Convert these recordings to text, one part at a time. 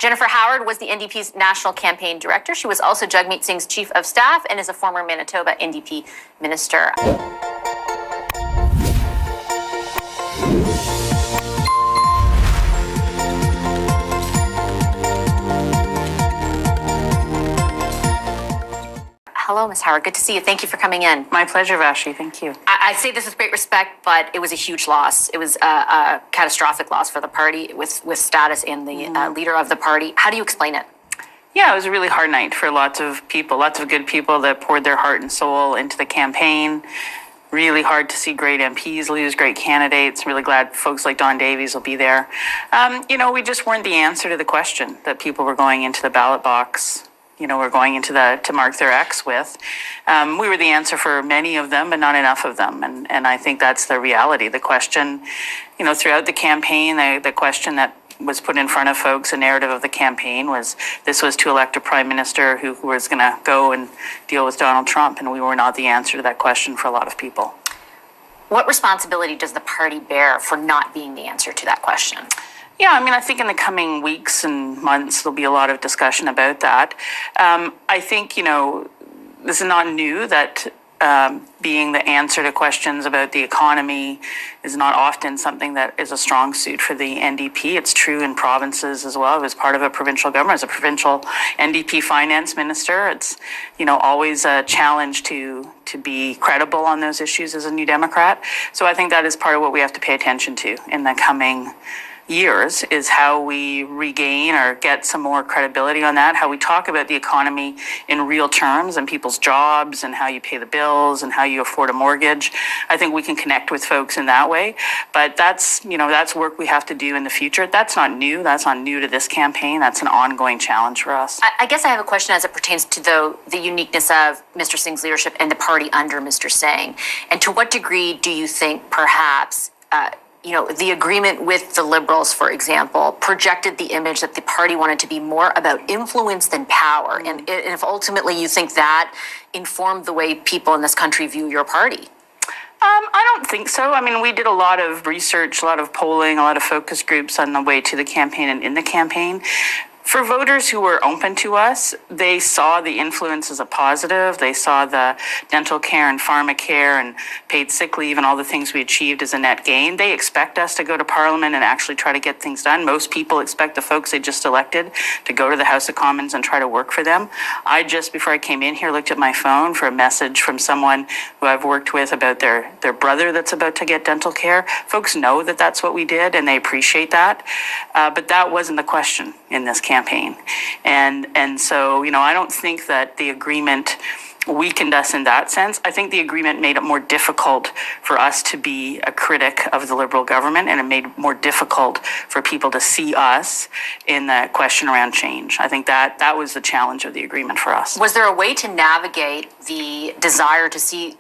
Jennifer Howard was the NDP's national campaign director. She was also Jagmeet Singh's chief of staff and is a former Manitoba NDP minister. Hello, Ms. Howard. Good to see you. Thank you for coming in. My pleasure, Vassy. Thank you. I say this with great respect, but it was a huge loss. It was a catastrophic loss for the party with status in the leader of the party. How do you explain it? Yeah, it was a really hard night for lots of people, lots of good people that poured their heart and soul into the campaign. Really hard to see great MPs lose, great candidates. Really glad folks like Don Davies will be there. We just weren't the answer to the question that people were going into the ballot box. We're going into to mark their X with. We were the answer for many of them, but not enough of them. And I think that's the reality. The question, throughout the campaign, the question that was put in front of folks, a narrative of the campaign was to elect a prime minister who was going to go and deal with Donald Trump. And we were not the answer to that question for a lot of people. What responsibility does the party bear for not being the answer to that question? Yeah, I think in the coming weeks and months, there'll be a lot of discussion about that. I think, this is not new that being the answer to questions about the economy is not often something that is a strong suit for the NDP. It's true in provinces as well. It was part of a provincial government, as a provincial NDP finance minister. It's, always a challenge to be credible on those issues as a New Democrat. So I think that is part of what we have to pay attention to in the coming years, is how we regain or get some more credibility on that, how we talk about the economy in real terms and people's jobs and how you pay the bills and how you afford a mortgage. I think we can connect with folks in that way, but that's work we have to do in the future. That's not new. That's not new to this campaign. That's an ongoing challenge for us. I guess I have a question as it pertains to the uniqueness of Mr. Singh's leadership and the party under Mr. Singh. And to what degree do you think perhaps the agreement with the Liberals, for example, projected the image that the party wanted to be more about influence than power? And if ultimately you think that informed the way people in this country view your party? I don't think so. We did a lot of research, a lot of polling, a lot of focus groups on the way to the campaign and in the campaign. For voters who were open to us, they saw the influence as a positive. They saw the dental care and pharmacare and paid sick leave and all the things we achieved as a net gain. They expect us to go to Parliament and actually try to get things done. Most people expect the folks they just elected to go to the House of Commons and try to work for them. I just, before I came in here, looked at my phone for a message from someone who I've worked with about their brother that's about to get dental care. Folks know that that's what we did, and they appreciate that. But that wasn't the question in this campaign. And so, I don't think that the agreement weakened us in that sense. I think the agreement made it more difficult for us to be a critic of the Liberal government, and it made it more difficult for people to see us in the question around change. I think that was the challenge of the agreement for us. Was there a way to navigate the desire to see,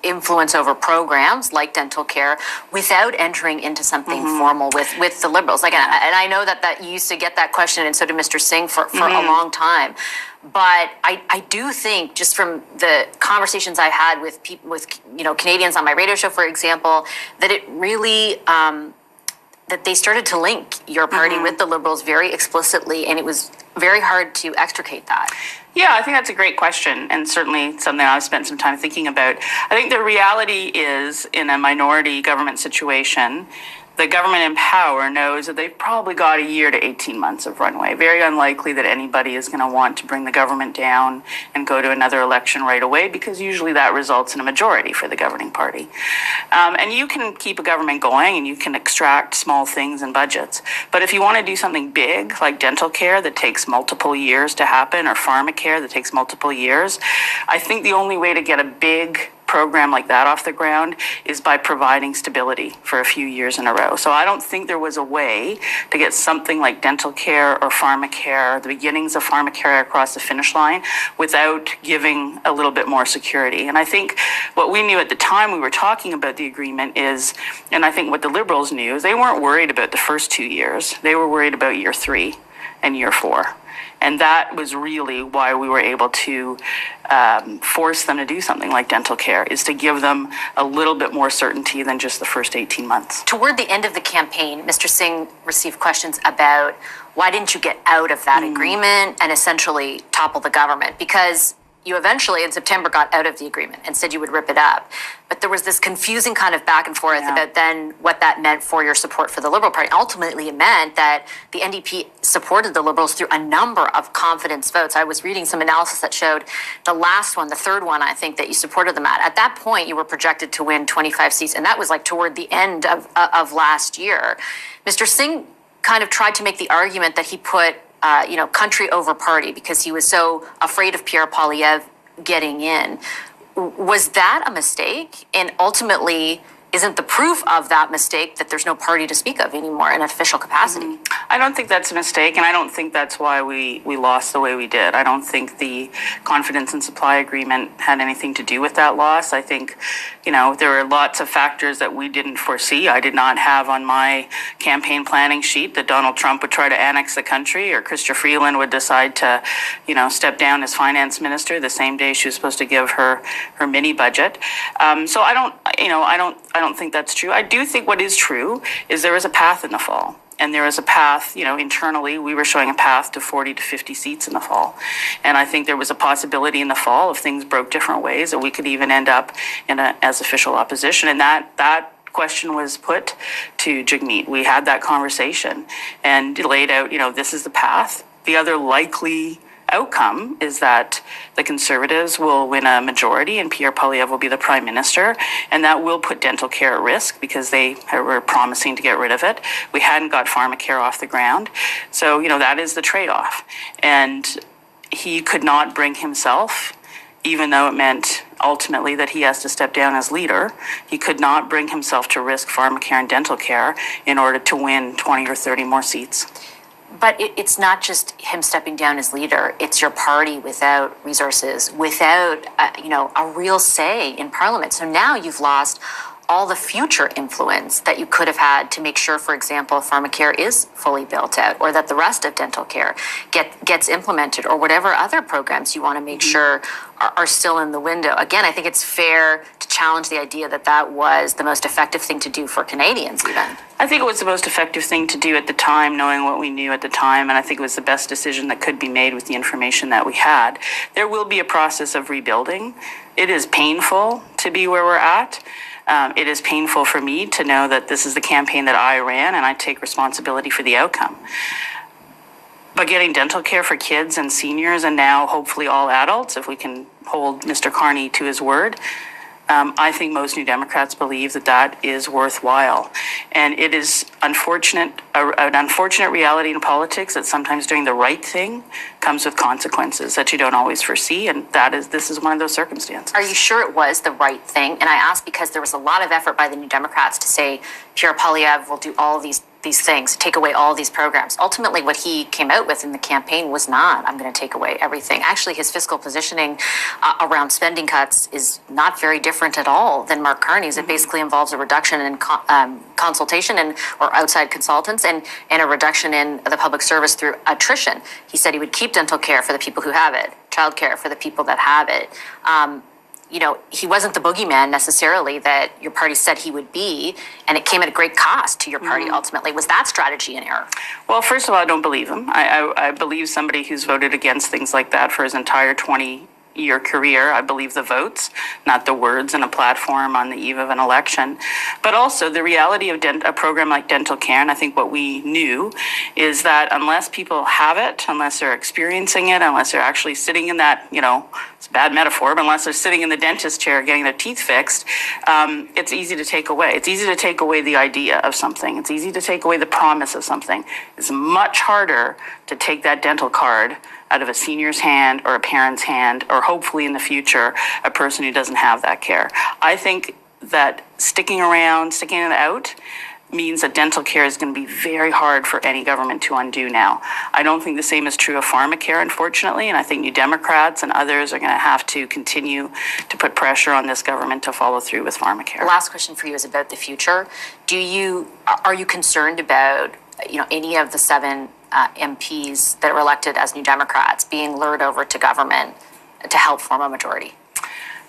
influence over programs like dental care without entering into something formal with the Liberals? And I know that you used to get that question, and so did Mr. Singh for a long time. But I do think, just from the conversations I had with people, with Canadians on my radio show, for example, that it really that they started to link your party with the Liberals very explicitly, and it was very hard to extricate that. Yeah, I think that's a great question, and certainly something I've spent some time thinking about. I think the reality is, in a minority government situation, the government in power knows that they've probably got a year to 18 months of runway. Very unlikely that anybody is going to want to bring the government down and go to another election right away, because usually that results in a majority for the governing party. And you can keep a government going and you can extract small things in budgets. But if you want to do something big, like dental care that takes multiple years to happen, or pharmacare that takes multiple years, I think the only way to get a big program like that off the ground is by providing stability for a few years in a row. So I don't think there was a way to get something like dental care or pharmacare, the beginnings of pharmacare, across the finish line without giving a little bit more security. And I think what we knew at the time we were talking about the agreement is, and I think what the Liberals knew, is they weren't worried about the first 2 years. They were worried about year 3 and year 4. And that was really why we were able to force them to do something like dental care, is to give them a little bit more certainty than just the first 18 months. Toward the end of the campaign, Mr. Singh received questions about why didn't you get out of that agreement and essentially topple the government? Because you eventually in September got out of the agreement and said you would rip it up. But there was this confusing kind of back and forth about then what that meant for your support for the Liberal Party. Ultimately, it meant that the NDP supported the Liberals through a number of confidence votes. I was reading some analysis that showed the last one, the third one, I think, that you supported them at. At that point, you were projected to win 25 seats, and that was like toward the end of last year. Mr. Singh kind of tried to make the argument that he put country over party because he was so afraid of Pierre Poilievre getting in. Was that a mistake? And ultimately, isn't the proof of that mistake that there's no party to speak of anymore in an official capacity? I don't think that's a mistake, and I don't think that's why we lost the way we did. I don't think the confidence and supply agreement had anything to do with that loss. I think, there were lots of factors that we didn't foresee. I did not have on my campaign planning sheet that Donald Trump would try to annex the country or Chrystia Freeland would decide to, step down as finance minister the same day she was supposed to give her mini budget. So I don't think that's true. I do think what is true is there is a path in the fall. And there is a path, internally, we were showing a path to 40 to 50 seats in the fall. And I think there was a possibility in the fall, if things broke different ways, that we could even end up as official opposition. And that question was put to Jagmeet. We had that conversation and laid out, this is the path. The other likely outcome is that the Conservatives will win a majority and Pierre Poilievre will be the Prime Minister, and that will put dental care at risk because they were promising to get rid of it. We hadn't got pharmacare off the ground. So, that is the trade-off. And he could not bring himself, even though it meant ultimately that he has to step down as leader, he could not bring himself to risk pharmacare and dental care in order to win 20 or 30 more seats. But it's not just him stepping down as leader. It's your party without resources, without, a real say in Parliament. So now you've lost all the future influence that you could have had to make sure, for example, pharmacare is fully built out or that the rest of dental care gets implemented or whatever other programs you want to make sure are still in the window. Again, I think it's fair to challenge the idea that was the most effective thing to do for Canadians even. I think it was the most effective thing to do at the time, knowing what we knew at the time, and I think it was the best decision that could be made with the information that we had. There will be a process of rebuilding. It is painful to be where we're at. It is painful for me to know that this is the campaign that I ran and I take responsibility for the outcome. But getting dental care for kids and seniors and now hopefully all adults, if we can hold Mr. Carney to his word, I think most New Democrats believe that is worthwhile. And it is an unfortunate reality in politics that sometimes doing the right thing comes with consequences that you don't always foresee. And this is one of those circumstances. Are you sure it was the right thing? And I ask because there was a lot of effort by the New Democrats to say Pierre Poilievre will do all of these things, take away all these programs. Ultimately, what he came out with in the campaign was not, I'm going to take away everything. Actually, his fiscal positioning around spending cuts is not very different at all than Mark Carney's. It basically involves a reduction in consultation or outside consultants and a reduction in the public service through attrition. He said he would keep dental care for the people who have it, child care for the people that have it. He wasn't the boogeyman necessarily that your party said he would be, and it came at a great cost to your party ultimately. Was that strategy an error? Well, first of all, I don't believe him. I believe somebody who's voted against things like that for his entire 20-year career. I believe the votes, not the words in a platform on the eve of an election. But also the reality of a program like dental care, and I think what we knew is that unless people have it, unless they're experiencing it, unless they're actually sitting in that, it's a bad metaphor, but unless they're sitting in the dentist chair getting their teeth fixed, it's easy to take away. It's easy to take away the idea of something. It's easy to take away the promise of something. It's much harder to take that dental card out of a senior's hand or a parent's hand, or hopefully in the future, a person who doesn't have that care. I think that sticking it out, means that dental care is going to be very hard for any government to undo now. I don't think the same is true of pharmacare, unfortunately, and I think New Democrats and others are going to have to continue to put pressure on this government to follow through with pharmacare. The last question for you is about the future. Are you concerned about any of the 7 MPs that were elected as New Democrats being lured over to government to help form a majority?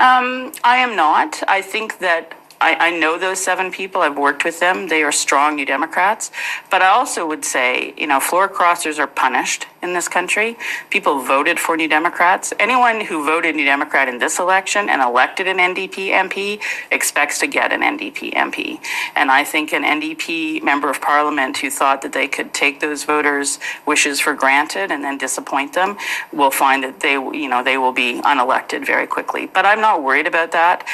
I am not. I think that I know those 7 people. I've worked with them. They are strong New Democrats. But I also would say, floor crossers are punished in this country. People voted for New Democrats. Anyone who voted New Democrat in this election and elected an NDP MP expects to get an NDP MP. And I think an NDP member of parliament who thought that they could take those voters' wishes for granted and then disappoint them will find that they will be unelected very quickly. But I'm not worried about that.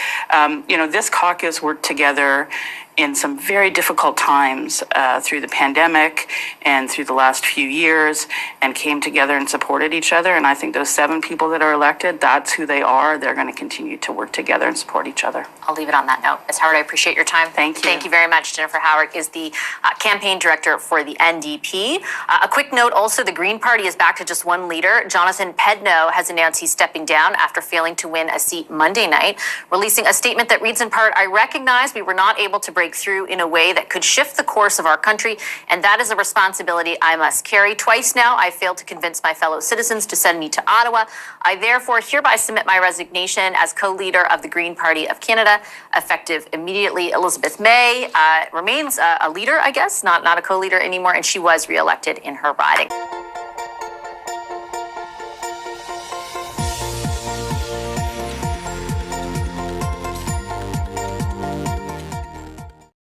This caucus worked together in some very difficult times through the pandemic and through the last few years, and came together and supported each other. And I think those 7 people that are elected, that's who they are. They're going to continue to work together and support each other. I'll leave it on that note. Ms. Howard, I appreciate your time. Thank you. Thank you very much. Jennifer Howard is the campaign director for the NDP. A quick note also, the Green Party is back to just one leader. Jonathan Pedno has announced he's stepping down after failing to win a seat Monday night, releasing a statement that reads in part, "I recognize we were not able to break through in a way that could shift the course of our country, and that is a responsibility I must carry. Twice now, I failed to convince my fellow citizens to send me to Ottawa. I therefore hereby submit my resignation as co-leader of the Green Party of Canada, effective immediately." Elizabeth May remains a leader, I guess, not a co-leader anymore, and she was re-elected in her riding.